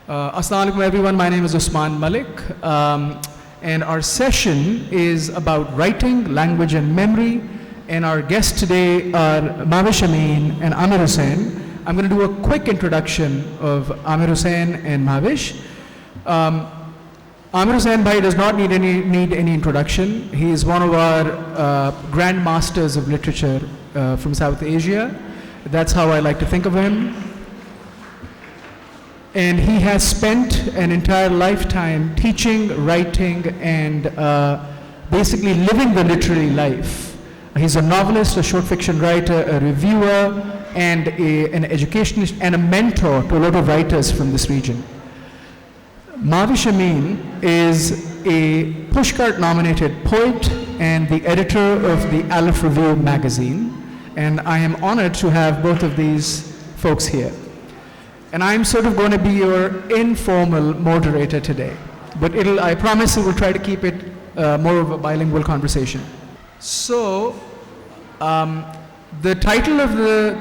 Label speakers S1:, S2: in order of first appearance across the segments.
S1: Assalamu alaikum everyone, my name is Usman Malik, and our session is about writing, language and memory, and our guests today are Mehvash, Amin and Aamer Hussein. I'm going to do a quick introduction of Aamer Hussein and Mehvash. Aamer Hussein bhai does not need any introduction. He is one of our grand masters of literature from South Asia. That's how I like to think of him. And he has spent an entire lifetime teaching, writing, and basically living the literary life. He's a novelist, a short fiction writer, a reviewer, and an educationist and a mentor to a lot of writers from this region. Mehvash Amin is a Pushcart-nominated poet and the editor of the LLF Review magazine. And I am honored to have both of these folks here. And I'm sort of going to be your informal moderator today. But I promise we will try to keep it more of a bilingual conversation. So, the title of the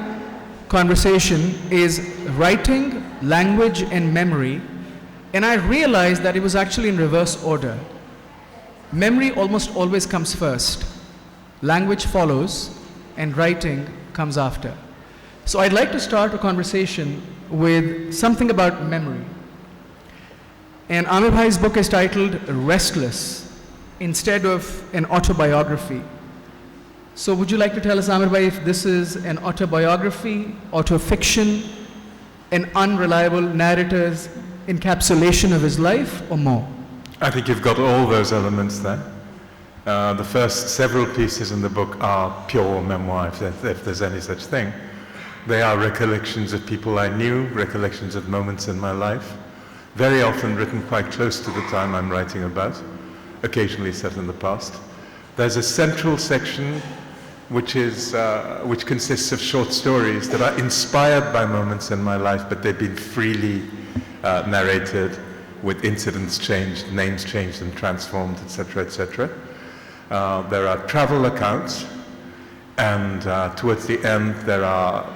S1: conversation is Writing, Language and Memory. And I realized that it was actually in reverse order. Memory almost always comes first. Language follows, and writing comes after. So I'd like to start a conversation with something about memory. And Aamer bhai's book is titled Restless, instead of an autobiography. So would you like to tell us, Aamer bhai, if this is an autobiography, autofiction, an unreliable narrator's encapsulation of his life, or more?
S2: I think you've got all those elements there. The first several pieces in the book are pure memoir, if there's any such thing. They are recollections of people I knew, recollections of moments in my life, very often written quite close to the time I'm writing about, occasionally set in the past. There's a central section which consists of short stories that are inspired by moments in my life, but they've been freely narrated with incidents changed, names changed and transformed, etc., etc. There are travel accounts, and towards the end there are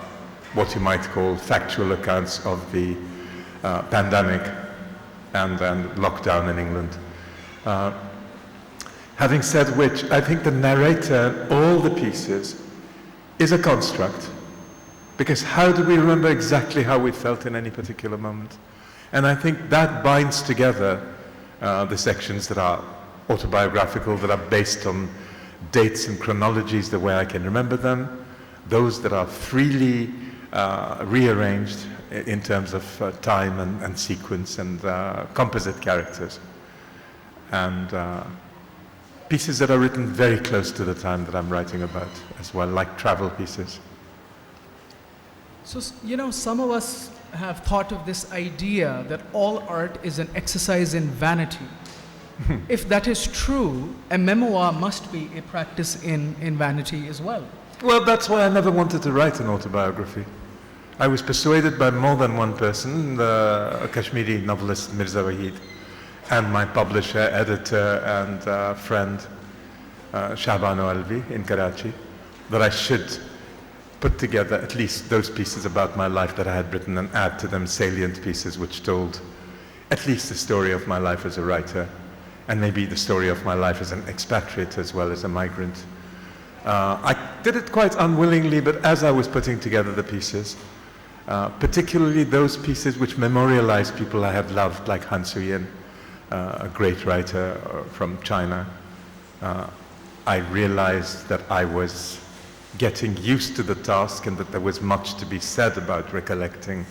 S2: what you might call factual accounts of the pandemic and lockdown in England. Having said which, I think the narrator, all the pieces, is a construct, because how do we remember exactly how we felt in any particular moment? And I think that binds together the sections that are autobiographical, that are based on dates and chronologies the way I can remember them, those that are freely rearranged in terms of time and sequence and composite characters, and pieces that are written very close to the time that I'm writing about as well, like travel pieces.
S1: So, you know, some of us have thought of this idea that all art is an exercise in vanity. If that is true, a memoir must be a practice in vanity as well.
S2: Well, that's why I never wanted to write an autobiography. I was persuaded by more than one person, a Kashmiri novelist Mirza Wahid, and my publisher, editor, and friend Shahbano Alvi in Karachi, that I should put together at least those pieces about my life that I had written and add to them salient pieces which told at least the story of my life as a writer, and maybe the story of my life as an expatriate as well as a migrant. I did it quite unwillingly, but as I was putting together the pieces, particularly those pieces which memorialize people I have loved, like Han Suyin, a great writer from China, I realized that I was getting used to the task and that there was much to be said about recollecting,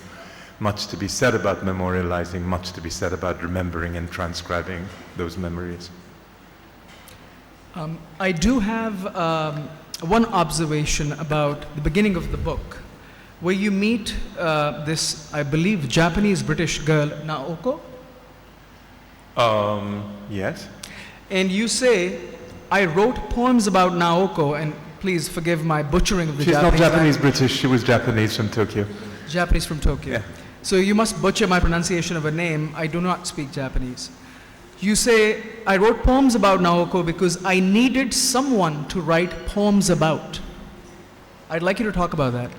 S2: much to be said about memorializing, much to be said about remembering and transcribing those memories.
S1: I do have one observation about the beginning of the book, where you meet this, I believe, Japanese-British girl, Naoko.
S2: Yes.
S1: And you say, I wrote poems about Naoko, and please forgive my butchering of the Japanese.
S2: She's not Japanese-British, she was Japanese from Tokyo.
S1: Japanese from Tokyo.
S2: Yeah.
S1: So you must butcher my pronunciation of her name. I do not speak Japanese. You say, I wrote poems about Naoko because I needed someone to write poems about. I'd like you to talk about that.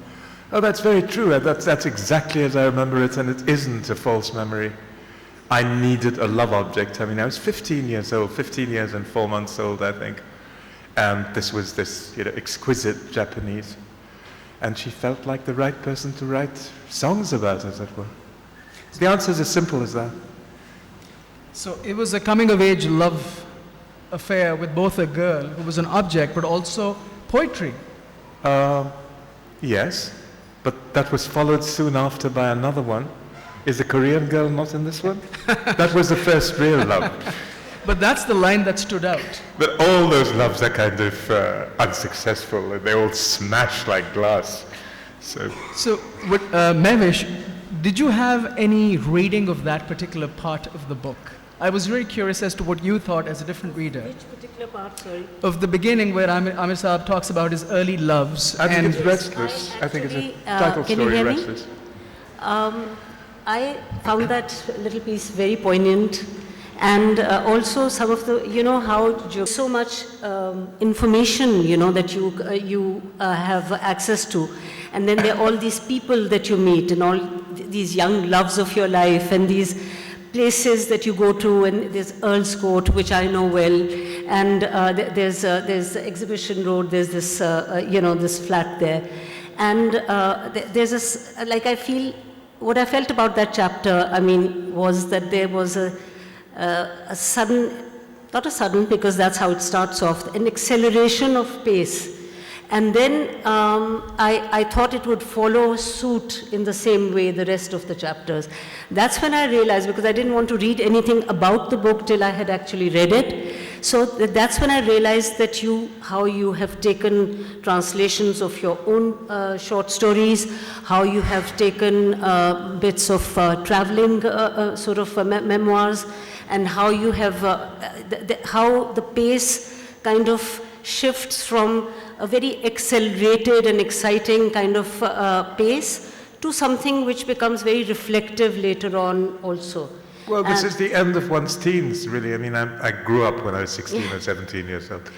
S2: Oh, that's very true. That's exactly as I remember it, and it isn't a false memory. I needed a love object. I mean, I was 15 years old, 15 years and 4 months old, I think. And this was this, exquisite Japanese. And she felt like the right person to write songs about, as it were. The answer is as simple as that.
S1: So it was a coming-of-age love affair with both a girl who was an object, but also poetry.
S2: Yes, but that was followed soon after by another one. Is the Korean girl not in this one? That was the first real love.
S1: But that's the line that stood out.
S2: But all those loves are kind of unsuccessful. They all smash like glass. So
S1: Mehvash, did you have any reading of that particular part of the book? I was very curious as to what you thought as a different reader.
S3: Which particular part, sorry?
S1: Of the beginning where Aamer Saab talks about his early loves.
S2: I think
S1: and
S2: it's Restless. I think it's a title
S3: can you
S2: story,
S3: hear me?
S2: Restless.
S3: I found that little piece very poignant, and also some of the, how so much information, that you have access to, and then there are all these people that you meet, and all these young loves of your life, and these places that you go to, and there's Earl's Court, which I know well, and there's Exhibition Road, there's this, this flat there, and there's what I felt about that chapter, was that there was a sudden, not a sudden, because that's how it starts off, an acceleration of pace. And then I thought it would follow suit in the same way the rest of the chapters. That's when I realized, because I didn't want to read anything about the book till I had actually read it. So that's when I realized that how you have taken translations of your own short stories, how you have taken bits of traveling sort of memoirs, and how you have, how the pace kind of shifts from a very accelerated and exciting kind of pace to something which becomes very reflective later on also.
S2: Well, this is the end of one's teens, really. I mean, I grew up when I was 16 or 17 years old.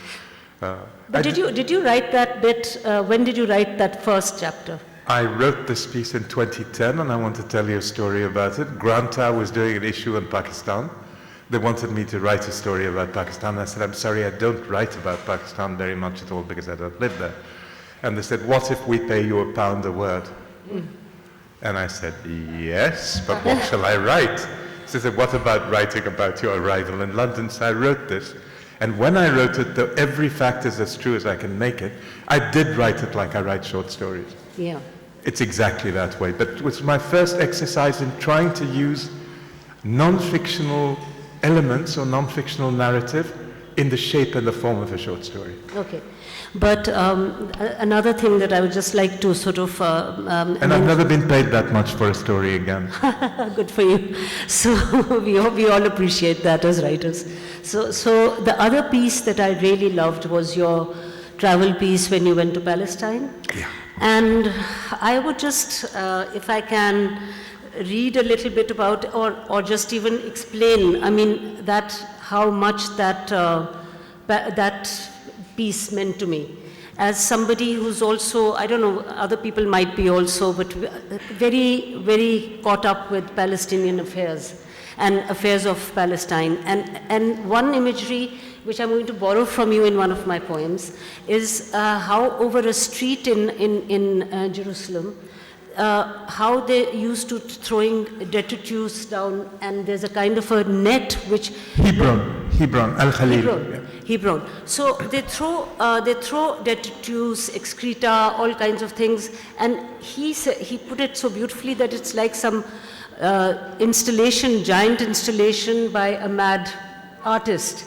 S3: But did you write that bit, when did you write that first chapter?
S2: I wrote this piece in 2010, and I want to tell you a story about it. Granta was doing an issue on Pakistan. They wanted me to write a story about Pakistan. I said, I'm sorry, I don't write about Pakistan very much at all because I don't live there. And they said, what if we pay you £1 a word? And I said, yes, but what shall I write? So they said, what about writing about your arrival in London? So I wrote this. And when I wrote it, though every fact is as true as I can make it, I did write it like I write short stories.
S3: Yeah.
S2: It's exactly that way. But it was my first exercise in trying to use non-fictional elements or non-fictional narrative in the shape and the form of a short story.
S3: Okay. But another thing that I would just like to sort of...
S2: and I've never been paid that much for a story again.
S3: Good for you. So we all appreciate that as writers. So the other piece that I really loved was your travel piece when you went to Palestine.
S2: Yeah.
S3: And I would just, if I can, read a little bit about, or just even explain, how much that piece meant to me. As somebody who's also, I don't know, other people might be also, but very, very caught up with Palestinian affairs and affairs of Palestine. And one imagery which I'm going to borrow from you in one of my poems is how over a street in Jerusalem, how they used to throwing detritus down, and there's a kind of a net which...
S2: Hebron, Al-Khalil.
S3: Hebron. So they throw detritus, excreta, all kinds of things, and he put it so beautifully that it's like some giant installation by a mad artist.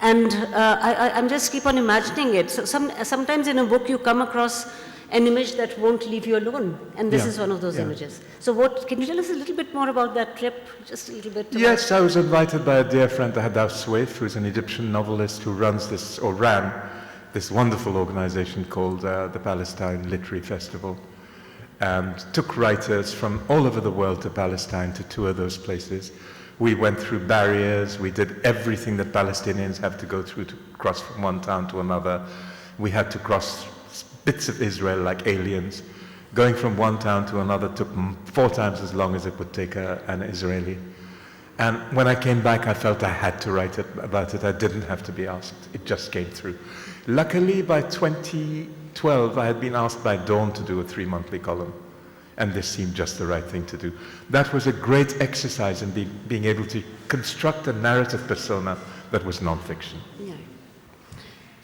S3: And I'm just keep on imagining it. So sometimes in a book you come across an image that won't leave you alone, and this is one of those images. So can you tell us a little bit more about that trip, just a little bit?
S2: Yes, I was invited by a dear friend, Hadav Swaif, who's an Egyptian novelist who ran this wonderful organization called the Palestine Literary Festival, and took writers from all over the world to Palestine to tour those places. We went through barriers, we did everything that Palestinians have to go through to cross from one town to another. We had to cross bits of Israel like aliens. Going from one town to another took 4 times as long as it would take an Israeli. And when I came back, I felt I had to write about it. I didn't have to be asked. It just came through. Luckily, by 2012, I had been asked by Dawn to do a 3-monthly column. And this seemed just the right thing to do. That was a great exercise in being able to construct a narrative persona that was non-fiction.
S3: Yeah.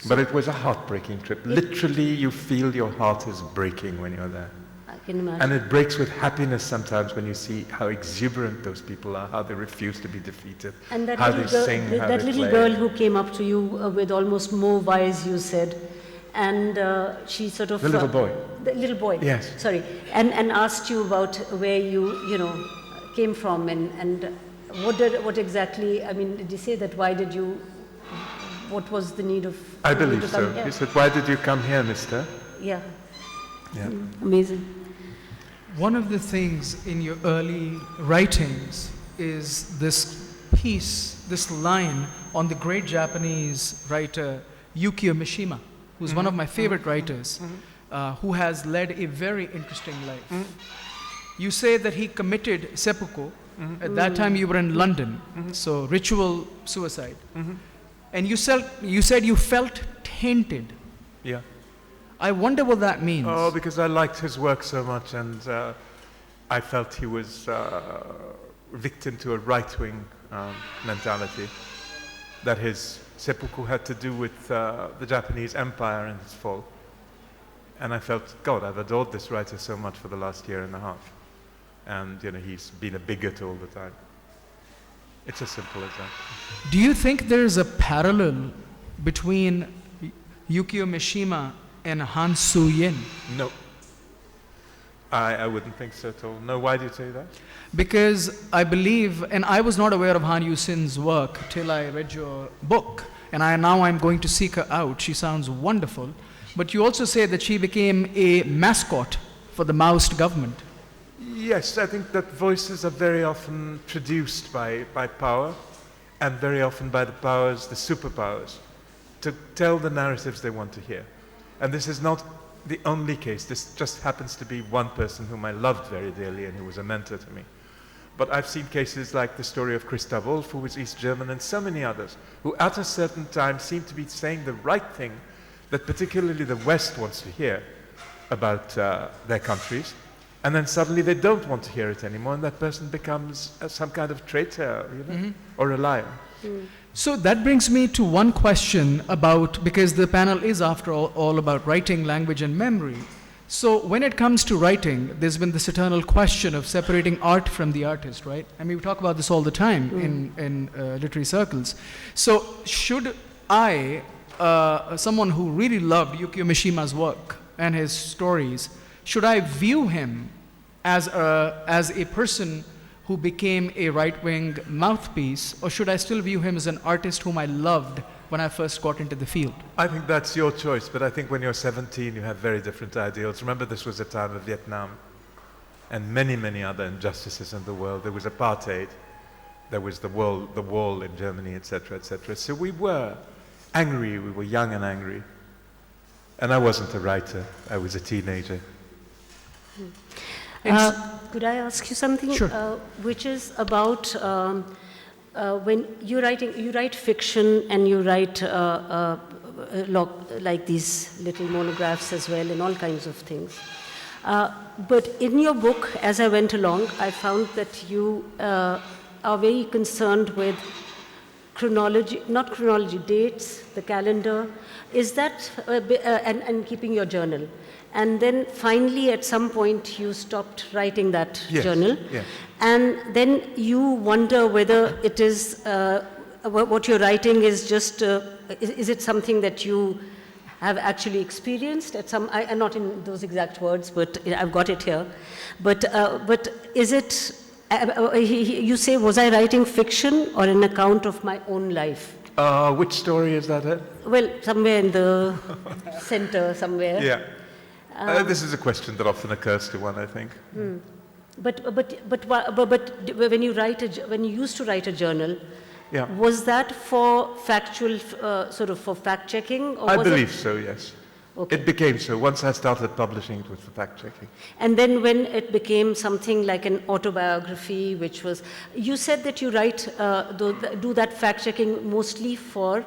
S2: But it was a heartbreaking trip. Literally, you feel your heart is breaking when you're there.
S3: I can imagine.
S2: And it breaks with happiness sometimes when you see how exuberant those people are, how they refuse to be defeated,
S3: And that
S2: how
S3: little
S2: they
S3: girl,
S2: sing, how
S3: that
S2: they
S3: little
S2: play.
S3: girl who came up to you with almost mauve eyes, you said, and she sort of...
S2: The little boy.
S3: The little boy.
S2: Yes.
S3: Sorry. And asked you about where you know, came from and what exactly, I mean, did you say that why did you, what was the need of...
S2: I
S3: for you
S2: believe
S3: to
S2: so.
S3: come here?
S2: He said, "Why did you come here, mister?"
S3: Yeah.
S2: Yeah.
S3: Amazing.
S1: One of the things in your early writings is this piece, this line on the great Japanese writer Yukio Mishima, who's one of my favorite writers, who has led a very interesting life. You say that he committed seppuku. At that time you were in London, so ritual suicide. And you said you felt tainted.
S2: Yeah.
S1: I wonder what that means.
S2: Oh, because I liked his work so much, and I felt he was victim to a right-wing mentality, that his seppuku had to do with the Japanese Empire and its fall. And I felt, God, I've adored this writer so much for the last year and a half. And, you know, he's been a bigot all the time. It's as simple as that.
S1: Do you think there's a parallel between Yukio Mishima and Han Soo-yin?
S2: No. I wouldn't think so at all. No, why do you say that?
S1: Because I believe, and I was not aware of Han Yu-sin's work till I read your book, and now I'm going to seek her out. She sounds wonderful. But you also say that she became a mascot for the Maoist government.
S2: Yes, I think that voices are very often produced by power, and very often by the powers, the superpowers, to tell the narratives they want to hear. And this is not the only case. This just happens to be one person whom I loved very dearly and who was a mentor to me. But I've seen cases like the story of Christa Wolf, who was East German, and so many others, who at a certain time seem to be saying the right thing that particularly the West wants to hear about their countries, and then suddenly they don't want to hear it anymore, and that person becomes some kind of traitor, you know, or a liar.
S1: So that brings me to one question about, because the panel is after all about writing, language and memory. So when it comes to writing, there's been this eternal question of separating art from the artist, right? I mean, we talk about this all the time in literary circles. So should I, someone who really loved Yukio Mishima's work and his stories, should I view him as a person who became a right-wing mouthpiece, or should I still view him as an artist whom I loved when I first got into the field?
S2: I think that's your choice, but I think when you're 17, you have very different ideals. Remember, this was a time of Vietnam and many, many other injustices in the world. There was apartheid, there was the wall in Germany, etc., etc. So we were angry, we were young and angry. And I wasn't a writer, I was a teenager.
S3: Could I ask you something?
S1: Sure.
S3: Which is about when you write fiction and you write like these little monographs as well and all kinds of things. But in your book, as I went along, I found that you are very concerned with chronology, not chronology, dates, the calendar. Is that, and keeping your journal. And then finally, at some point, you stopped writing that journal.
S2: Yes.
S3: And then you wonder whether it is, what you're writing is just, is it something that you have actually experienced at some, not in those exact words, but I've got it here. But is it, you say, was I writing fiction or an account of my own life?
S2: Which story is that in?
S3: Well, somewhere in the center, somewhere.
S2: Yeah. This is a question that often occurs to one, I think.
S3: But when you used to write a journal,
S2: Yeah.
S3: was that for factual, sort of for fact checking? Or
S2: I
S3: was
S2: believe so, yes.
S3: Okay.
S2: It became so. Once I started publishing it with the fact-checking.
S3: And then when it became something like an autobiography, which was, you said that you write, do that fact-checking mostly for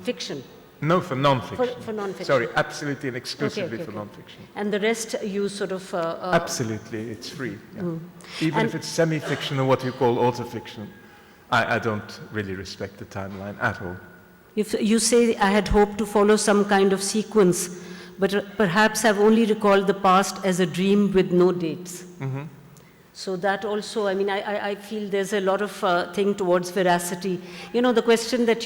S3: fiction.
S2: No, for non-fiction.
S3: For non-fiction.
S2: Sorry, absolutely and exclusively
S3: Okay,
S2: for
S3: okay.
S2: non-fiction.
S3: And the rest you sort of...
S2: Absolutely, it's free. Yeah. Even if it's semi-fiction or what you call autofiction, I don't really respect the timeline at all.
S3: If you say, I had hoped to follow some kind of sequence, but perhaps I've only recalled the past as a dream with no dates.
S2: Mm-hmm.
S3: So that also, I mean, I feel there's a lot of thing towards veracity. You know, the question that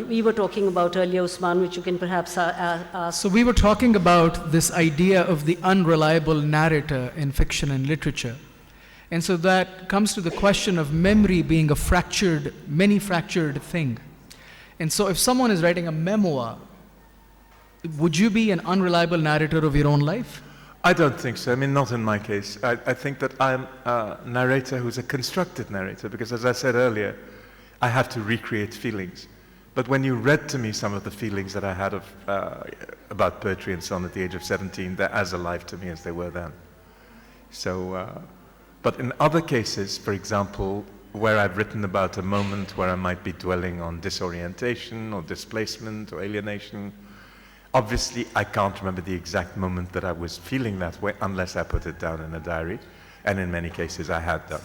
S3: we were talking about earlier, Usman, which you can perhaps ask.
S1: So we were talking about this idea of the unreliable narrator in fiction and literature. And so that comes to the question of memory being a many fractured thing. And so if someone is writing a memoir, would you be an unreliable narrator of your own life?
S2: I don't think so. I mean, not in my case. I think that I'm a narrator who's a constructed narrator because, as I said earlier, I have to recreate feelings. But when you read to me some of the feelings that I had about poetry and so on at the age of 17, they're as alive to me as they were then. So, but in other cases, for example, where I've written about a moment where I might be dwelling on disorientation or displacement or alienation, obviously I can't remember the exact moment that I was feeling that way unless I put it down in a diary, and in many cases I had done.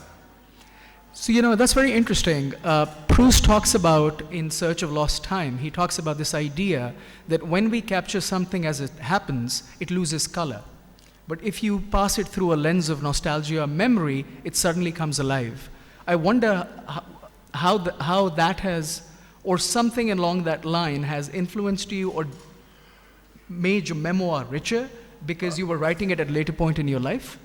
S1: So, you know, that's very interesting. Proust talks about In Search of Lost Time, he talks about this idea that when we capture something as it happens, it loses color. But if you pass it through a lens of nostalgia or memory, it suddenly comes alive. I wonder how that has, or something along that line has influenced you or made your memoir richer because you were writing it at a later point in your life?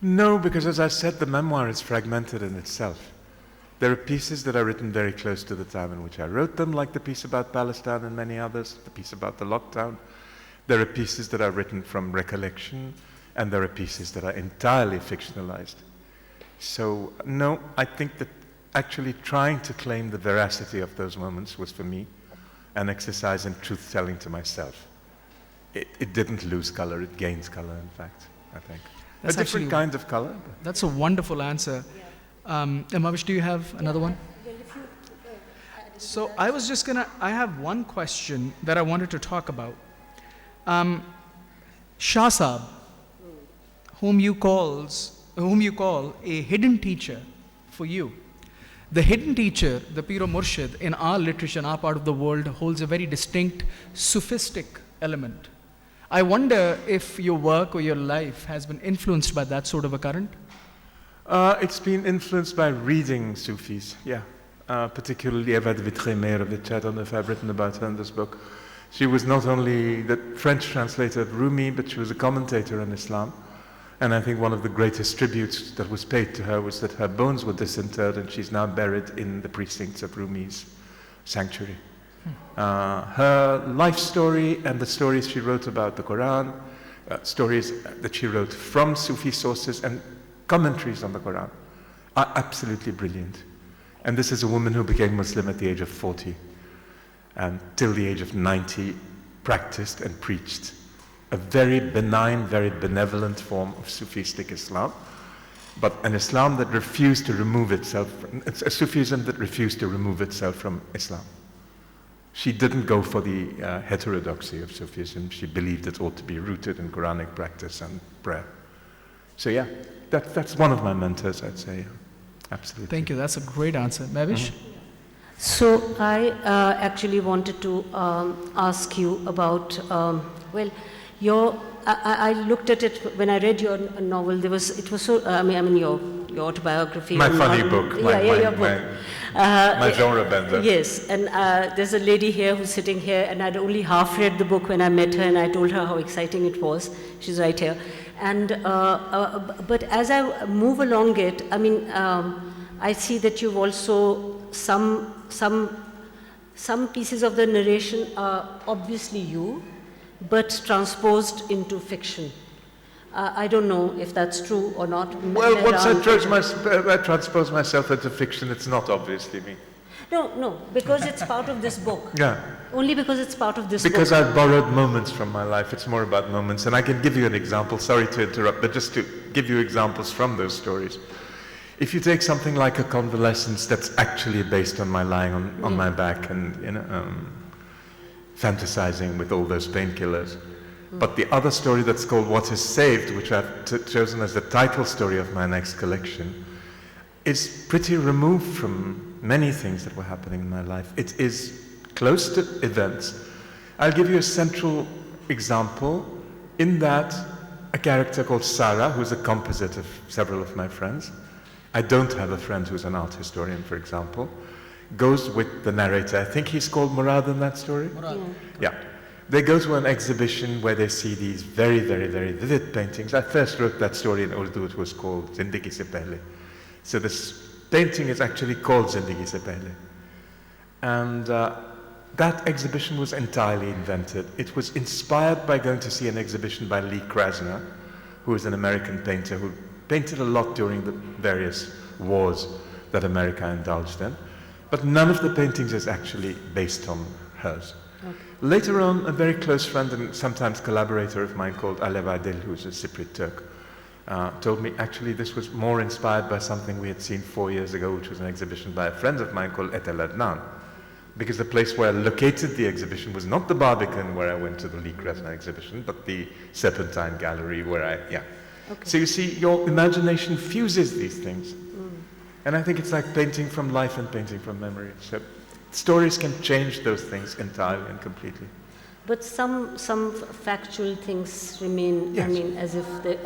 S2: No, because as I said, the memoir is fragmented in itself. There are pieces that are written very close to the time in which I wrote them, like the piece about Palestine and many others, the piece about the lockdown. There are pieces that are written from recollection, and there are pieces that are entirely fictionalized. So, no, I think that actually trying to claim the veracity of those moments was, for me, an exercise in truth-telling to myself. It didn't lose color, it gains color, in fact, I think.
S1: That's
S2: a different kind of color.
S1: That's a wonderful answer. Mehvash, do you have another one? So I was just I have one question that I wanted to talk about. Shah Saab, whom you call a hidden teacher for you. The hidden teacher, the Pir o Murshid, in our literature, in our part of the world, holds a very distinct sophistic element. I wonder if your work or your life has been influenced by that sort of a current?
S2: It's been influenced by reading Sufis, yeah. Particularly Eva de Vitremer, which I don't know if I've written about her in this book. She was not only the French translator of Rumi, but she was a commentator on Islam. And I think one of the greatest tributes that was paid to her was that her bones were disinterred and she's now buried in the precincts of Rumi's sanctuary. Her life story and the stories she wrote about the Quran, stories that she wrote from Sufi sources and commentaries on the Quran are absolutely brilliant. And this is a woman who became Muslim at the age of 40 and till the age of 90 practiced and preached a very benign, very benevolent form of Sufistic Islam, but an Islam that refused to remove itself, it's a Sufism that refused to remove itself from Islam. She didn't go for the heterodoxy of Sufism. She believed it ought to be rooted in Quranic practice and prayer. So yeah, that's one of my mentors, I'd say. Absolutely.
S1: Thank you. That's a great answer. Mehvash?
S3: So I actually wanted to ask you about, I looked at it when I read your novel. It was so. I mean your autobiography.
S2: My funny book.
S3: Your book.
S2: My genre bender.
S3: Yes, and there's a lady here who's sitting here, and I'd only half read the book when I met her, and I told her how exciting it was. She's right here, and but as I move along it, I mean, I see that you've also some pieces of the narration are obviously you, but transposed into fiction. I don't know if that's true or not.
S2: Well, once I transpose myself into fiction, it's not obviously me.
S3: No, because it's part of this book.
S2: Yeah.
S3: Only because it's part of this
S2: Because
S3: book.
S2: I've borrowed moments from my life. It's more about moments. And I can give you an example. Sorry to interrupt, but just to give you examples from those stories. If you take something like A Convalescence that's actually based on my lying on my back and fantasizing with all those painkillers. But the other story that's called What Is Saved, which I've chosen as the title story of my next collection, is pretty removed from many things that were happening in my life. It is close to events. I'll give you a central example in that a character called Sarah, who's a composite of several of my friends. I don't have a friend who's an art historian, for example, goes with the narrator. I think he's called Murad in that story.
S1: Murad.
S2: Yeah. They go to an exhibition where they see these very, very, very vivid paintings. I first wrote that story in Urdu. It was called Zindagi Se Pehle. So this painting is actually called Zindagi Se Pehle. And that exhibition was entirely invented. It was inspired by going to see an exhibition by Lee Krasner, who is an American painter who painted a lot during the various wars that America indulged in. But none of the paintings is actually based on hers.
S3: Okay.
S2: Later on, a very close friend and sometimes collaborator of mine called Alev Adil, who's a Cypriot Turk, told me actually this was more inspired by something we had seen 4 years ago, which was an exhibition by a friend of mine called Et El Adnan. Because the place where I located the exhibition was not the Barbican where I went to the Lee Krasner exhibition, but the Serpentine Gallery where
S3: Okay.
S2: So you see, your imagination fuses these things. And I think it's like painting from life and painting from memory. So stories can change those things entirely and completely.
S3: But some factual things remain,
S2: Yes.
S3: I mean, as if they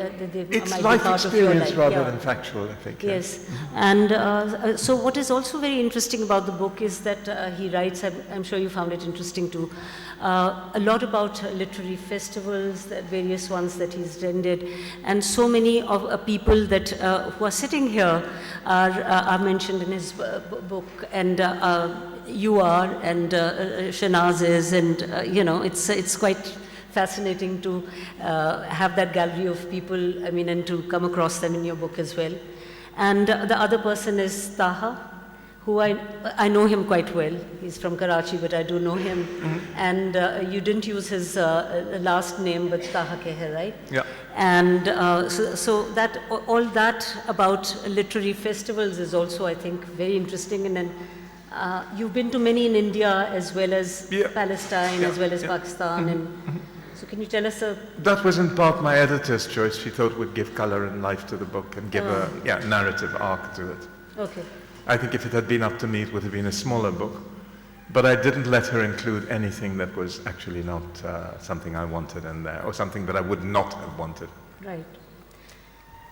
S2: It's
S3: might
S2: life
S3: be part of your
S2: experience
S3: life.
S2: rather
S3: Yeah.
S2: than factual, I think. Yeah.
S3: Yes, and so what is also very interesting about the book is that he writes, I'm sure you found it interesting too, a lot about literary festivals, the various ones that he's rendered, and so many of people that who are sitting here are mentioned in his book, and you are, and Shanaz is, and it's quite fascinating to have that gallery of people, I mean, and to come across them in your book as well. And the other person is Taha, who I know him quite well. He's from Karachi, but I do know him. And you didn't use his last name, but Taha Keher, right?
S2: Yeah.
S3: And so that all that about literary festivals is also, I think, very interesting. And then you've been to many in India as well as Palestine, as well as Pakistan. And so can you tell us
S2: That was in part my editor's choice. She thought would give color and life to the book and give a narrative arc to it.
S3: Okay.
S2: I think if it had been up to me, it would have been a smaller book. But I didn't let her include anything that was actually not something I wanted in there, or something that I would not have wanted.
S3: Right.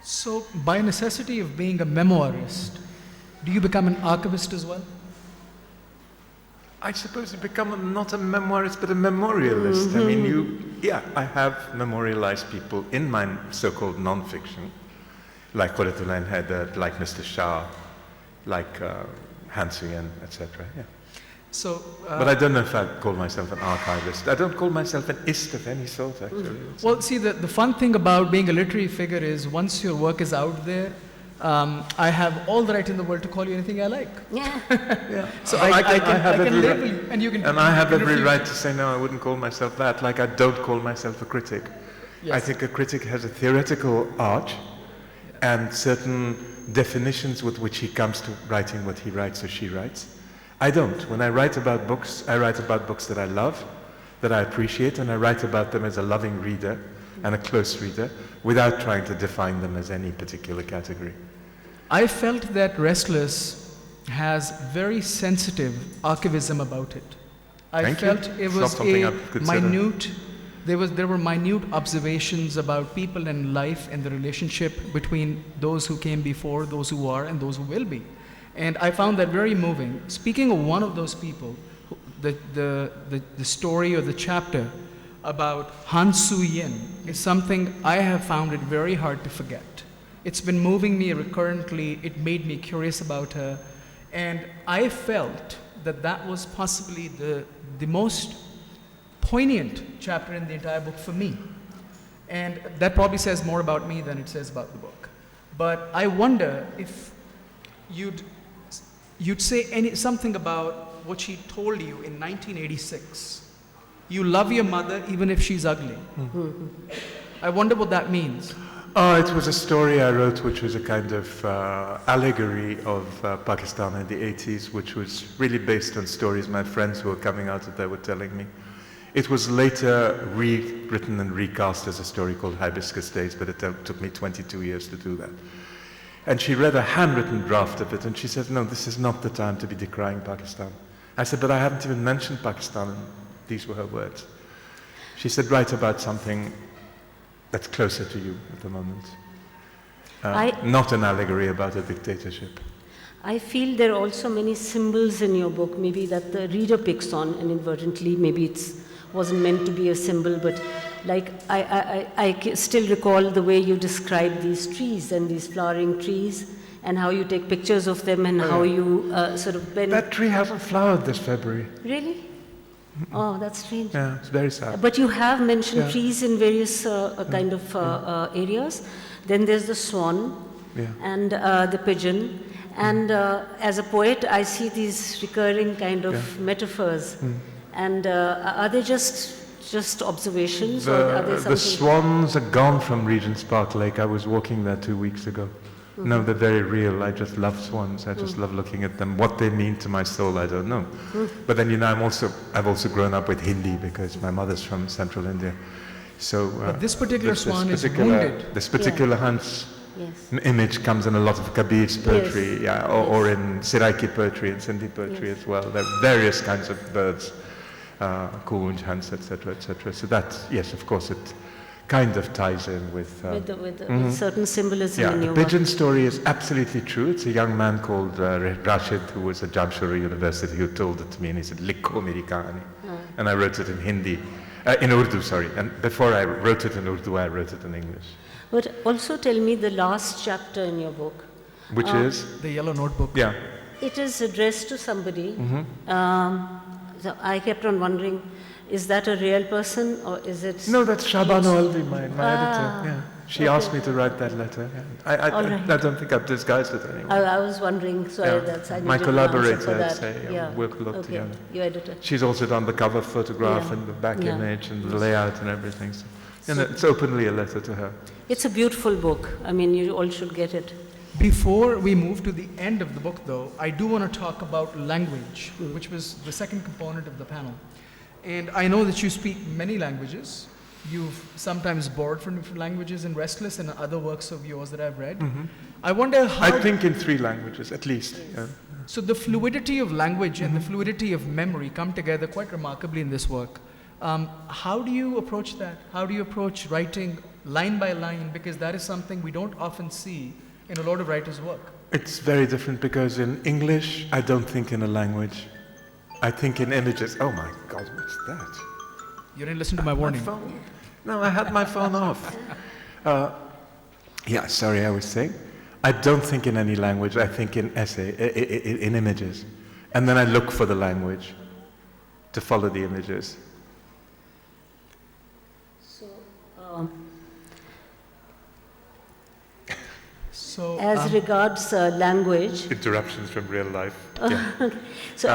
S1: So, by necessity of being a memoirist, do you become an archivist as well?
S2: I suppose you become not a memoirist, but a memorialist. I mean, I have memorialized people in my so-called non-fiction, like Khoratulain Haider, like Mr. Shah, like Han Suyen, etc. Yeah.
S1: So,
S2: But I don't know if I'd call myself an archivist. I don't call myself an ist of any sort, actually.
S1: well, see, the fun thing about being a literary figure is once your work is out there, I have all the right in the world to call you anything I like.
S3: Yeah.
S2: Yeah.
S1: So I can label you, and you can.
S2: And I have
S1: you can
S2: every
S1: refuse.
S2: right to say, no, I wouldn't call myself that, like I don't call myself a critic. I think a critic has a theoretical arch and certain definitions with which he comes to writing what he writes or she writes. I don't. When I write about books, I write about books that I love, that I appreciate, and I write about them as a loving reader and a close reader without trying to define them as any particular category.
S1: I felt that Restless has very sensitive archivism about it. I
S2: Thank you.
S1: felt it
S2: It's not
S1: was
S2: something
S1: a
S2: I've considered.
S1: minute. There were minute observations about people and life and the relationship between those who came before, those who are, and those who will be. And I found that very moving. Speaking of one of those people, the story or the chapter about Han Suyen is something I have found it very hard to forget. It's been moving me recurrently. It made me curious about her. And I felt that that was possibly the most poignant chapter in the entire book for me. And that probably says more about me than it says about the book. But I wonder if you'd say something about what she told you in 1986. You love your mother even if she's ugly. I wonder what that means.
S2: Oh, it was a story I wrote which was a kind of allegory of Pakistan in the 80s, which was really based on stories my friends who were coming out of there were telling me. It was later rewritten and recast as a story called Hibiscus Days, but it took me 22 years to do that. And she read a handwritten draft of it, and she said, no, this is not the time to be decrying Pakistan. I said, but I haven't even mentioned Pakistan, and these were her words. She said, write about something that's closer to you at the moment. Not an allegory about a dictatorship.
S3: I feel there are also many symbols in your book, maybe that the reader picks on, and inadvertently, maybe it wasn't meant to be a symbol, but like I still recall the way you describe these trees and these flowering trees, and how you take pictures of them, and how you sort of bend.
S2: That tree hasn't flowered this February.
S3: Really? Oh, that's strange.
S2: Yeah, it's very sad.
S3: But you have mentioned trees in various kind of areas. Then there's the swan and the pigeon. And as a poet, I see these recurring kind of metaphors. And are they just observations, or are they something?
S2: The swans are gone from Regent's Park Lake. I was walking there 2 weeks ago. No, they're very real. I just love swans. I just love looking at them. What they mean to my soul, I don't know. But then, you know, I've also grown up with Hindi because my mother's from central India. So
S1: but this particular swan is wounded.
S2: This particular hunt's image comes in a lot of Kabir's poetry, or in Siraiki poetry and Sindhi poetry as well. There are various kinds of birds, coonj, hunts, etc., etc. So that, yes, of course, it kind of ties in with
S3: certain symbolism in your
S2: the pigeon story is absolutely true. It's a young man called Rashid, who was at Jamshedpur University, who told it to me, and he said, "Likho meri kahani," and I wrote it in Hindi, in Urdu, sorry. And before I wrote it in Urdu, I wrote it in English.
S3: But also tell me the last chapter in your book,
S2: which is
S1: the yellow notebook.
S2: Yeah,
S3: it is addressed to somebody. So I kept on wondering, is that a real person, or is it?
S2: No, that's Shaban Alvi, my editor. Yeah, she asked me to write that letter. Yeah. I don't think I've disguised it anymore.
S3: I was wondering, so I
S2: my
S3: needed
S2: collaborator,
S3: an
S2: I'd
S3: answer for
S2: say.
S3: that.
S2: We'll look together.
S3: Your editor.
S2: She's also done the cover photograph and the back image and the layout and everything. So, and it's openly a letter to her.
S3: It's a beautiful book. I mean, you all should get it.
S1: Before we move to the end of the book, though, I do want to talk about language, which was the second component of the panel. And I know that you speak many languages. You've sometimes borrowed from different languages in Restless and other works of yours that I've read. I wonder how...
S2: I think in 3 languages, at least. Yeah.
S1: So the fluidity of language and the fluidity of memory come together quite remarkably in this work. How do you approach that? How do you approach writing line by line? Because that is something we don't often see in a lot of writers' work.
S2: It's very different because in English, I don't think in a language. I think in images. Oh my God, what's that?
S1: You didn't listen to my warning.
S2: My phone. No, I had my phone off. Yeah, sorry, I was saying. I don't think in any language. I think in in images. And then I look for the language to follow the images.
S1: So,
S3: as regards language...
S2: Interruptions from real life.
S3: So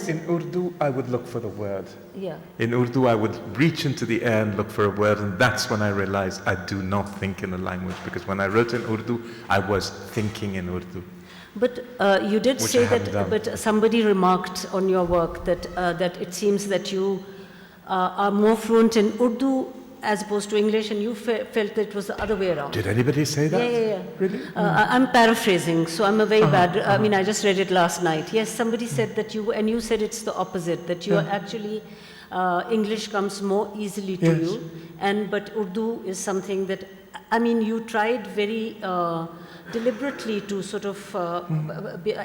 S2: in Urdu, I would look for the word.
S3: Yeah.
S2: In Urdu, I would reach into the air and look for a word, and that's when I realized I do not think in a language, because when I wrote in Urdu, I was thinking in Urdu.
S3: But you did say that, but somebody remarked on your work that, that it seems that you are more fluent in Urdu as opposed to English, and you felt that it was the other way around.
S2: Did anybody say that?
S3: Yeah.
S2: Really?
S3: I'm paraphrasing, so I'm a very bad, I mean, I just read it last night. Yes, somebody said that you, and you said it's the opposite, that you are actually, English comes more easily to you, but Urdu is something that, I mean, you tried very deliberately to sort of,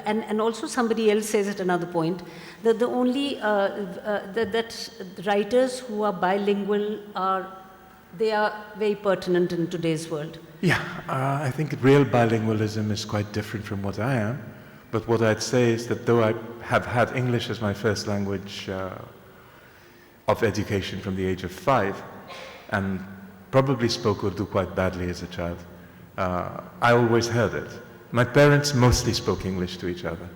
S3: and also somebody else says at another point, that the only, that writers who are bilingual they are very pertinent in today's world.
S2: Yeah, I think real bilingualism is quite different from what I am. But what I'd say is that though I have had English as my first language of education from the age of 5, and probably spoke Urdu quite badly as a child, I always heard it. My parents mostly spoke English to each other.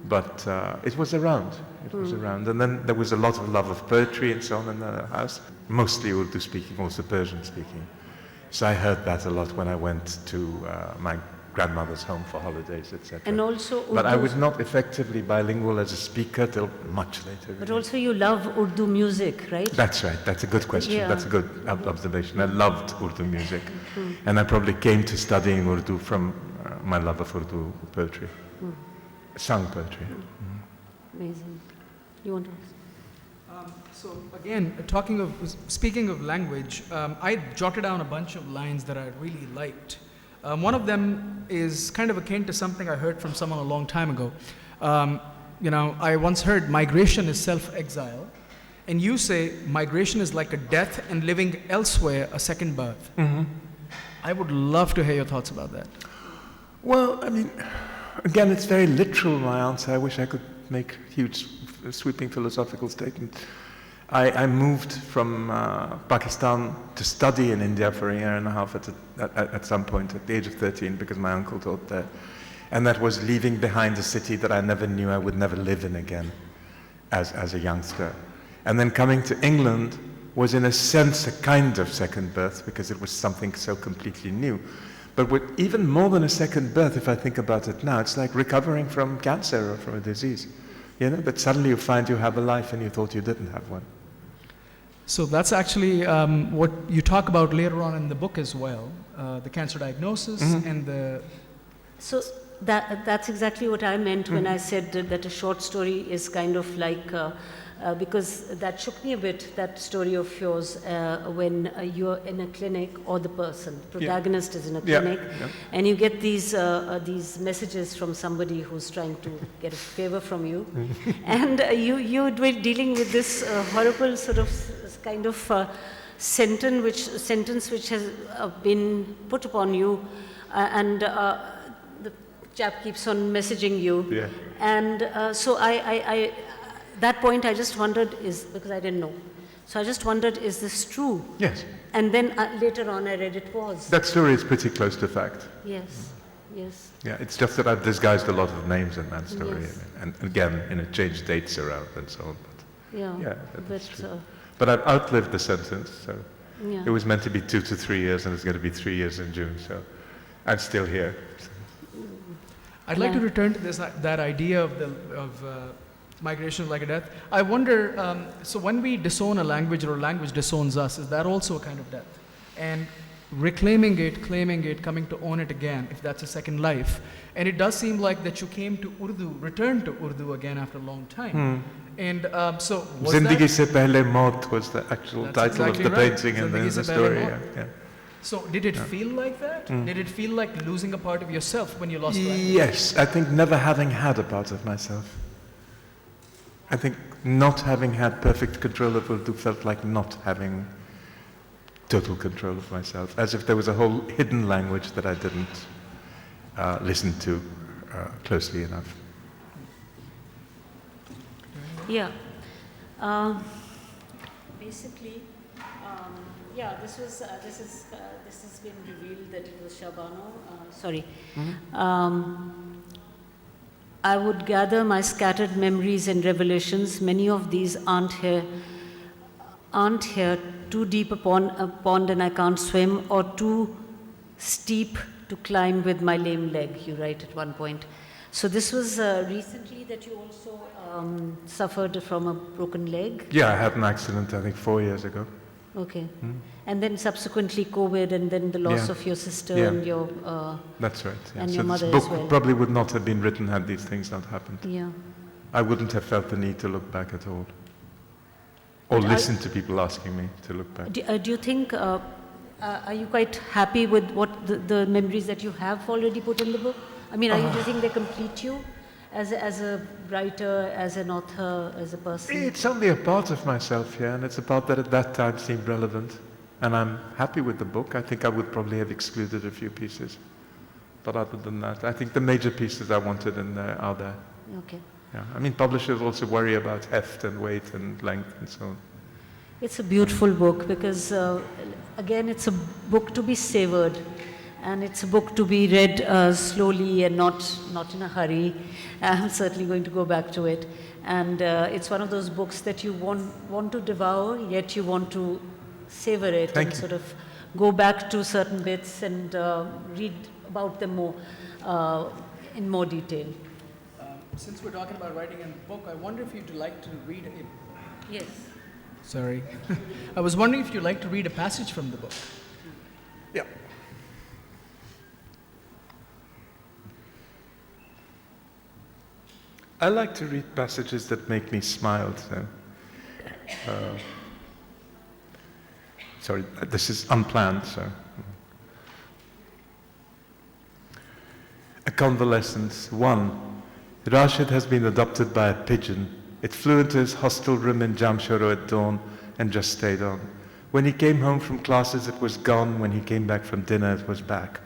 S2: But it was around. It was around. And then there was a lot of love of poetry and so on in the house. Mostly Urdu speaking, also Persian speaking. So I heard that a lot when I went to my grandmother's home for holidays, etc.
S3: And also Urdu.
S2: But I was not effectively bilingual as a speaker till much later.
S3: But also you love Urdu music, right?
S2: That's right. That's a good question.
S3: Yeah.
S2: That's a good observation. I loved Urdu music. And I probably came to studying Urdu from my love of Urdu poetry. Sung poetry.
S3: Amazing. You want to ask?
S1: So again, speaking of language, I jotted down a bunch of lines that I really liked. One of them is kind of akin to something I heard from someone a long time ago. I once heard migration is self-exile, and you say migration is like a death and living elsewhere a second birth. I would love to hear your thoughts about that.
S2: Well, I mean, again, it's very literal, my answer. I wish I could make huge, sweeping philosophical statements. I moved from Pakistan to study in India for a year and a half at some point, at the age of 13, because my uncle taught there. And that was leaving behind a city that I never knew I would never live in again as a youngster. And then coming to England was in a sense a kind of second birth, because it was something so completely new. But with even more than a second birth, if I think about it now, it's like recovering from cancer or from a disease. You know, that suddenly you find you have a life and you thought you didn't have one.
S1: So that's actually what you talk about later on in the book as well, the cancer diagnosis and the...
S3: So that's exactly what I meant when I said that a short story is kind of like, because that shook me a bit, that story of yours, when you're in a clinic, or the person, protagonist is in a clinic, and you get these messages from somebody who's trying to get a favor from you, and you're dealing with this horrible sort of kind of sentence which has been put upon you, and the chap keeps on messaging you, and so I that point I just wondered, because I didn't know, so I just wondered, is this true?
S2: Yes.
S3: And then later on I read it was.
S2: That story is pretty close to fact.
S3: Yes, yes.
S2: Yeah, it's just that I've disguised a lot of names in that story,
S3: Yes.
S2: and again, changed dates around and so on.
S3: Yeah,
S2: that's
S3: but
S2: true. But I've outlived the sentence, so
S3: yeah.
S2: it was meant to be 2 to 3 years, and it's going to be 3 years in June, so I'm still here.
S1: I'd like to return to that idea of migration like a death. I wonder, so when we disown a language or a language disowns us, is that also a kind of death? And reclaiming it, claiming it, coming to own it again, if that's a second life. And it does seem like that you came to Urdu, returned to Urdu again after a long time. And so was
S2: Zindagi
S1: that...
S2: se pehle maut was the actual title of the painting in the story. Yeah.
S1: So did it feel like that? Did it feel like losing a part of yourself when you lost language?
S2: Yes, I think never having had a part of myself. I think not having had perfect control of Urdu felt like not having total control of myself, as if there was a whole hidden language that I didn't listen to closely enough.
S3: Yeah. Basically, this has been revealed that it was Shabano. Sorry. I would gather my scattered memories and revelations. Many of these aren't here. Too deep a pond and I can't swim, or too steep to climb with my lame leg, you write at one point. So this was recently that you also suffered from a broken leg?
S2: Yeah, I had an accident, I think 4 years ago.
S3: Okay. And then subsequently COVID, and then the loss of your sister and your...
S2: That's right. Yeah.
S3: And
S2: so
S3: your mother
S2: this
S3: as
S2: book
S3: well.
S2: probably would not have been written had these things not happened.
S3: Yeah.
S2: I wouldn't have felt the need to look back at all. Or listen to people asking me to look back.
S3: Do you think, are you quite happy with what the memories that you have already put in the book? I mean, do you think they complete you as a writer, as an author, as a person?
S2: It's only a part of myself, yeah, and it's a part that at that time seemed relevant. And I'm happy with the book. I think I would probably have excluded a few pieces. But other than that, I think the major pieces I wanted in there are there.
S3: Okay.
S2: Yeah. I mean, publishers also worry about heft and weight and length and so on.
S3: It's a beautiful book because, again, it's a book to be savored. And it's a book to be read slowly and not in a hurry. I'm certainly going to go back to it. And it's one of those books that you want to devour, yet you want to savor it and sort of go back to certain bits and read about them more in more detail.
S1: Since we're talking about writing a book, I wonder if you'd like to read it.
S3: Yes.
S1: Sorry. I was wondering if you'd like to read a passage from the book.
S2: Yeah. I like to read passages that make me smile. So. Sorry, this is unplanned. So. A convalescence. 1. Rashid has been adopted by a pigeon. It flew into his hostel room in Jamshoro at dawn and just stayed on. When he came home from classes, it was gone. When he came back from dinner, it was back.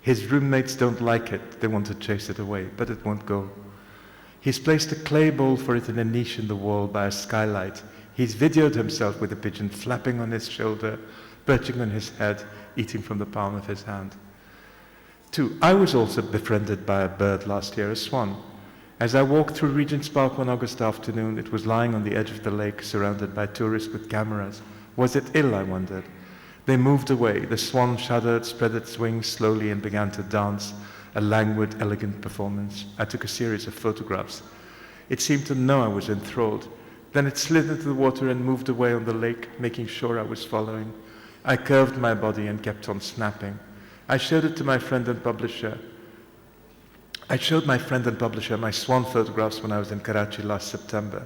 S2: His roommates don't like it. They want to chase it away, but it won't go. He's placed a clay bowl for it in a niche in the wall by a skylight. He's videoed himself with the pigeon flapping on his shoulder, perching on his head, eating from the palm of his hand. 2. I was also befriended by a bird last year, a swan. As I walked through Regent's Park one August afternoon, it was lying on the edge of the lake, surrounded by tourists with cameras. Was it ill, I wondered? They moved away. The swan shuddered, spread its wings slowly, and began to dance, a languid, elegant performance. I took a series of photographs. It seemed to know I was enthralled. Then it slid into the water and moved away on the lake, making sure I was following. I curved my body and kept on snapping. I showed it to my friend and publisher. I showed my friend and publisher my swan photographs when I was in Karachi last September.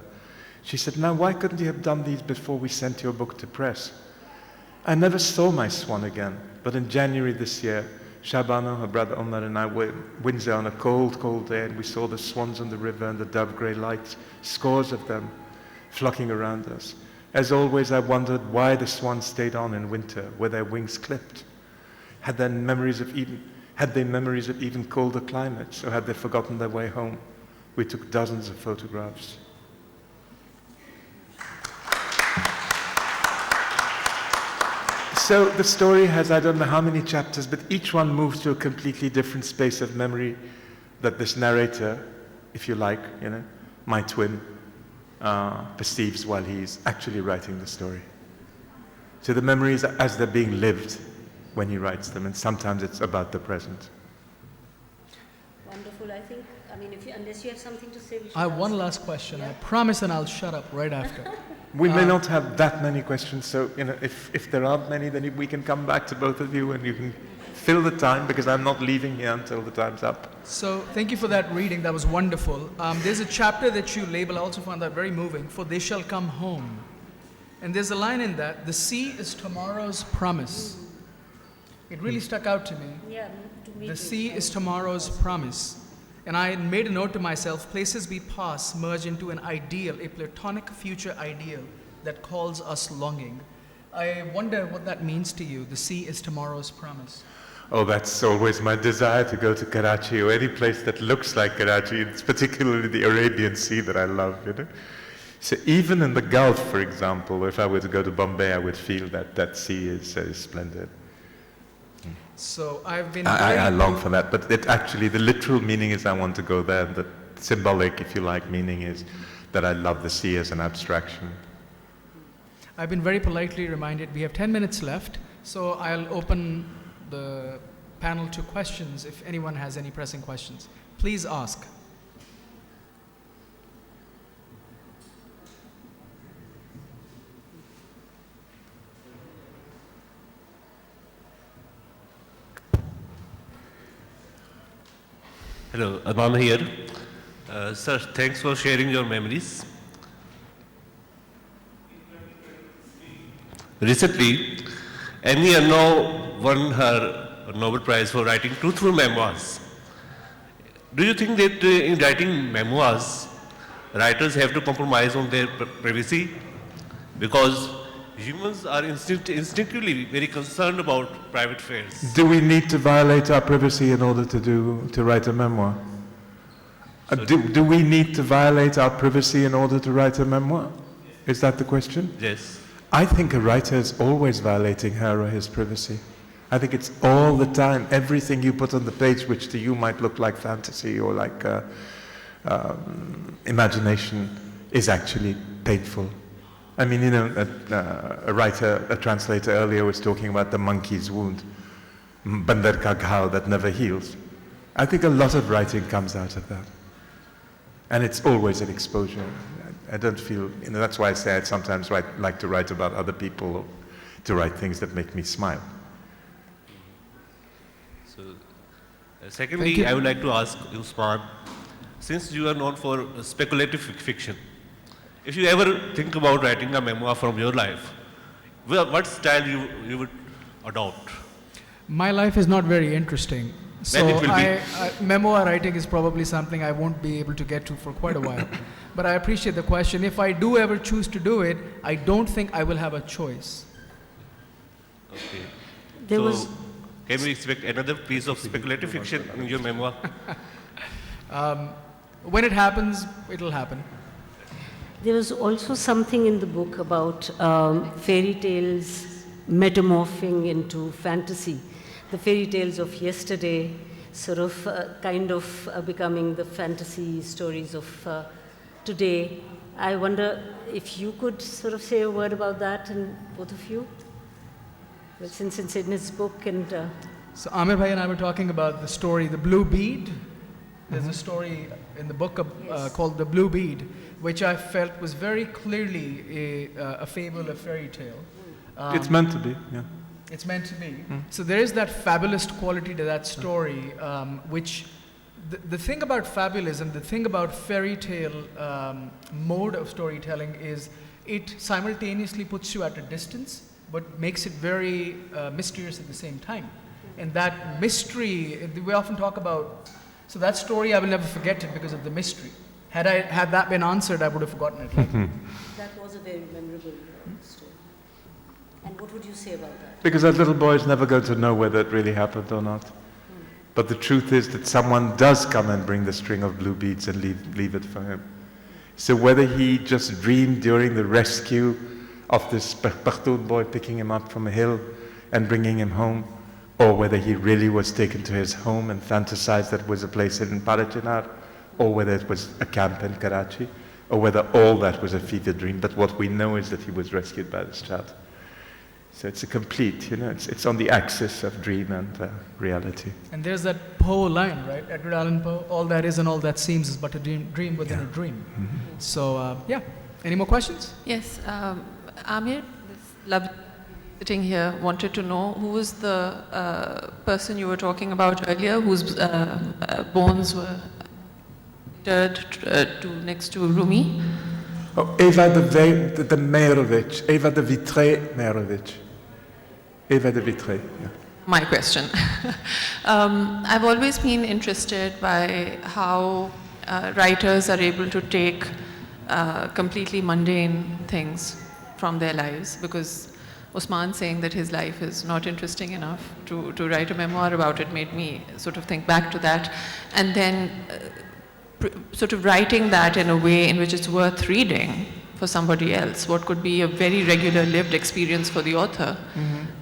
S2: She said, "Now, why couldn't you have done these before we sent your book to press?" I never saw my swan again, but in January this year, Shabano, her brother Omar, and I were in Windsor on a cold, cold day, and we saw the swans on the river and the dove-grey lights, scores of them flocking around us. As always, I wondered why the swans stayed on in winter, were their wings clipped? Had they memories of even colder climates, or had they forgotten their way home? We took dozens of photographs. So the story has, I don't know how many chapters, but each one moves to a completely different space of memory that this narrator, if you like, my twin, perceives while he's actually writing the story. So the memories are as they're being lived when he writes them, and sometimes it's about the present.
S3: Wonderful. I think, unless you have something to say, we should
S1: I have one last question. Yeah. I promise, and I'll shut up right after.
S2: We may not have that many questions, so if there aren't many, then we can come back to both of you and you can fill the time, because I'm not leaving here until the time's up.
S1: So thank you for that reading. That was wonderful. There's a chapter that you label, I also found that very moving, "For they shall come home." And there's a line in that, "The sea is tomorrow's promise." It really stuck out to me.
S3: Yeah, to me
S1: The
S3: too.
S1: sea is tomorrow's promise. And I made a note to myself, places we pass merge into an ideal, a platonic future ideal that calls us longing. I wonder what that means to you, the sea is tomorrow's promise.
S2: Oh, that's always my desire, to go to Karachi or any place that looks like Karachi. It's particularly the Arabian Sea that I love, So even in the Gulf, for example, if I were to go to Bombay, I would feel that sea is splendid.
S1: So I've been...
S2: I long for that, but actually the literal meaning is I want to go there. The symbolic, if you like, meaning is that I love the sea as an abstraction.
S1: I've been very politely reminded we have 10 minutes left, so I'll open the panel to questions if anyone has any pressing questions. Please ask.
S4: Hello, Aamer here. Sir, thanks for sharing your memories. Recently, Amin won her Nobel Prize for writing truthful memoirs. Do you think that in writing memoirs, writers have to compromise on their privacy? Because humans are instinctively very concerned about private affairs.
S2: Do we need to violate our privacy in order to write a memoir? Do we need to violate our privacy in order to write a memoir? Is that the question?
S4: Yes.
S2: I think a writer is always violating her or his privacy. I think it's all the time. Everything you put on the page, which to you might look like fantasy or like imagination, is actually painful. I mean, you know, a translator earlier was talking about the monkey's wound, bandar ka ghao, that never heals. I think a lot of writing comes out of that. And it's always an exposure. I don't feel, you know, that's why I say I sometimes like to write about other people, or to write things that make me smile.
S4: So, secondly, I would like to ask Usman, since you are known for speculative fiction, if you ever think about writing a memoir from your life, what style you would adopt?
S1: My life is not very interesting. So memoir writing is probably something I won't be able to get to for quite a while. But I appreciate the question. If I do ever choose to do it, I don't think I will have a choice.
S4: Okay.
S3: There
S4: can we expect another piece of speculative fiction in your memoir?
S1: When it happens, it'll happen.
S3: There was also something in the book about fairy tales metamorphing into fantasy. The fairy tales of yesterday sort of kind of becoming the fantasy stories of today. I wonder if you could sort of say a word about that, and both of you? Well, since it's in his book and...
S1: So Aamer Bhai and I were talking about the story, The Blue Bead. There's a story in the book called The Blue Bead, which I felt was very clearly a fable, a fairy tale.
S2: It's meant to be, yeah.
S1: It's meant to be. So there is that fabulous quality to that story, which the thing about fabulism, the thing about fairy tale mode of storytelling is it simultaneously puts you at a distance, but makes it very mysterious at the same time. And that mystery, we often talk about, so that story I will never forget it because of the mystery. Had that been answered, I would have forgotten it.
S3: That was a very memorable story. And what would you say about that?
S2: Because that little boy is never going to know whether it really happened or not. But the truth is that someone does come and bring the string of blue beads and leave it for him. So whether he just dreamed during the rescue of this Pakhtoon boy picking him up from a hill and bringing him home, or whether he really was taken to his home and fantasized that it was a place in Parachinar, or whether it was a camp in Karachi, or whether all that was a fever dream. But what we know is that he was rescued by this child. So it's a complete, you know, it's on the axis of dream and reality.
S1: And there's that Poe line, right? Edgar Allan Poe, all that is and all that seems is but a dream within a dream. So, yeah. Any more questions?
S5: Yes. Amir, lovely sitting here, wanted to know who was the person you were talking about earlier whose bones were interred next to Rumi?
S2: Oh, Eva de Meyerowitz, Eva de Vitré-Meyerowitz. Eva de Vitré, yeah.
S5: My question. I've always been interested by how writers are able to take completely mundane things from their lives, because Usman saying that his life is not interesting enough to write a memoir about it made me sort of think back to that. And then sort of writing that in a way in which it's worth reading for somebody else, what could be a very regular lived experience for the author.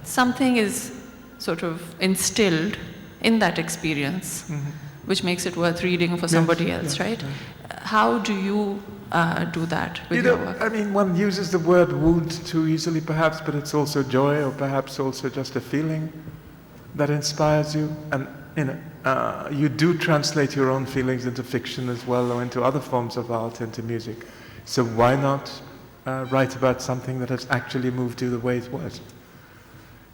S5: Something is sort of instilled in that experience, which makes it worth reading for somebody else, right? How do you do that with your work?
S2: I mean, one uses the word wound too easily perhaps, but it's also joy, or perhaps also just a feeling that inspires you. And you know, you do translate your own feelings into fiction as well, or into other forms of art, into music. So why not write about something that has actually moved you the way it was?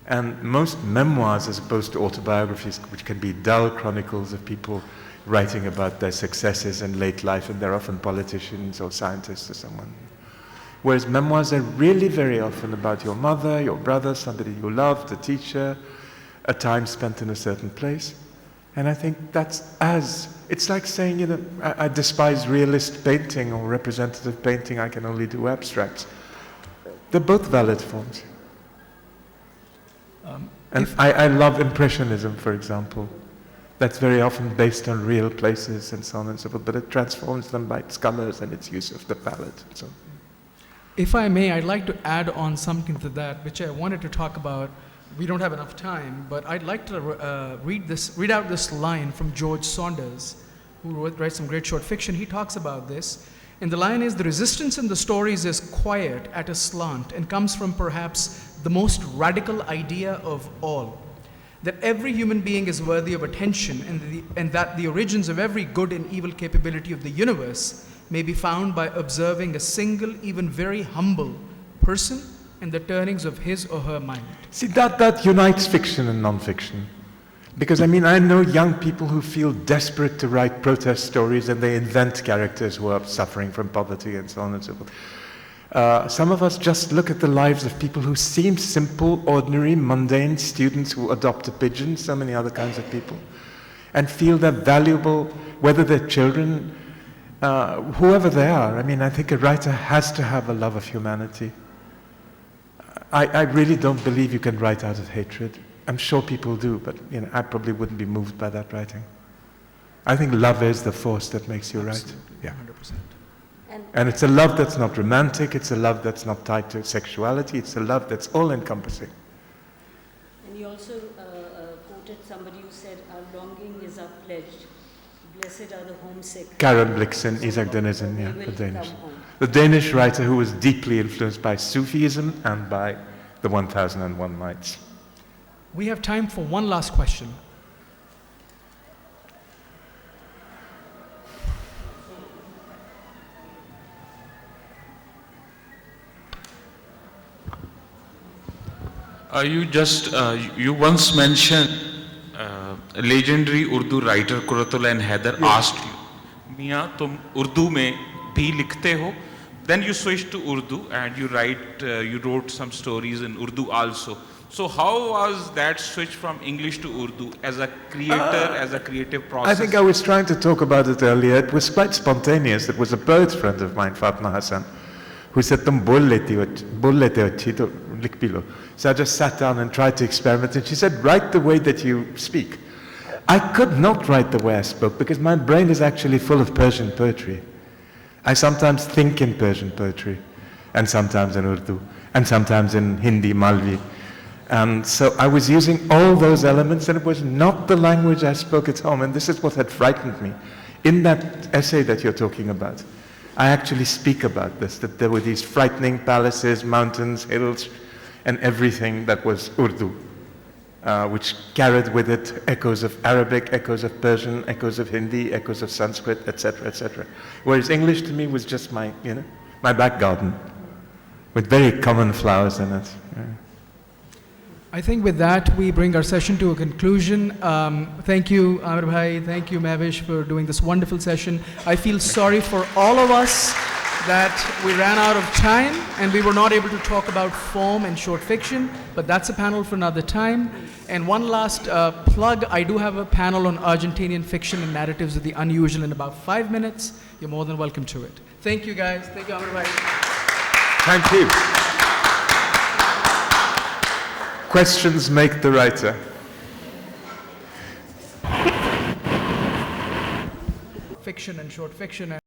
S2: And most memoirs, as opposed to autobiographies, which can be dull chronicles of people writing about their successes in late life, and they're often politicians or scientists or someone. Whereas memoirs are really very often about your mother, your brother, somebody you loved, a teacher, a time spent in a certain place. And I think it's like saying, you know, I despise realist painting or representative painting, I can only do abstracts. They're both valid forms. And I love Impressionism, for example. That's very often based on real places and so on and so forth, but it transforms them by its colors and its use of the palette and so on.
S1: If I may, I'd like to add on something to that, which I wanted to talk about we don't have enough time, but I'd like to read out this line from George Saunders, who writes some great short fiction. He talks about this. And the line is, the resistance in the stories is quiet at a slant and comes from perhaps the most radical idea of all, that every human being is worthy of attention and that the origins of every good and evil capability of the universe may be found by observing a single, even very humble person and the turnings of his or her mind.
S2: See, that unites fiction and non-fiction. Because I mean, I know young people who feel desperate to write protest stories and they invent characters who are suffering from poverty and so on and so forth. Some of us just look at the lives of people who seem simple, ordinary, mundane students who adopt a pigeon, so many other kinds of people, and feel they're valuable, whether they're children, whoever they are. I mean, I think a writer has to have a love of humanity. I really don't believe you can write out of hatred. I'm sure people do, but you know, I probably wouldn't be moved by that writing. I think love is the force that makes you write. Yeah.
S1: 100%.
S2: And it's a love that's not romantic, it's a love that's not tied to sexuality, it's a love that's all-encompassing.
S3: And you also quoted somebody who said, our longing is our pledge. Blessed are the homesick.
S2: Karen Blixen, Isaac Denizen, yeah, the Danish. The Danish writer who was deeply influenced by Sufism and by the 1001 Nights.
S1: We have time for one last question.
S6: You once mentioned a legendary Urdu writer Quratullah and Haider asked you, Mia, tum Urdu mein bhi likhte ho? Then you switched to Urdu and you wrote some stories in Urdu also. So how was that switch from English to Urdu as a creator, as a creative process?
S2: I think I was trying to talk about it earlier. It was quite spontaneous. It was a poet friend of mine, Fatma Hassan, who said, "Tum bol lete ho achhi to likh bhi lo." So I just sat down and tried to experiment. And she said, "Write the way that you speak." I could not write the way I spoke because my brain is actually full of Persian poetry. I sometimes think in Persian poetry, and sometimes in Urdu, and sometimes in Hindi, Malvi. And so I was using all those elements, and it was not the language I spoke at home. And this is what had frightened me. In that essay that you're talking about, I actually speak about this, that there were these frightening palaces, mountains, hills, and everything that was Urdu, which carried with it echoes of Arabic, echoes of Persian, echoes of Hindi, echoes of Sanskrit, etc., etc. Whereas English to me was just my, my back garden, with very common flowers in it. Yeah.
S1: I think with that, we bring our session to a conclusion. Thank you, Aamer Bhai. Thank you, Mehvash, for doing this wonderful session. I feel sorry for all of us that we ran out of time and we were not able to talk about form and short fiction, but that's a panel for another time. And one last plug, I do have a panel on Argentinian fiction and narratives of the unusual in about 5 minutes. You're more than welcome to it. Thank you, guys. Thank you, Aamer Bhai.
S2: Thank you. Questions make the writer.
S1: Fiction and short fiction.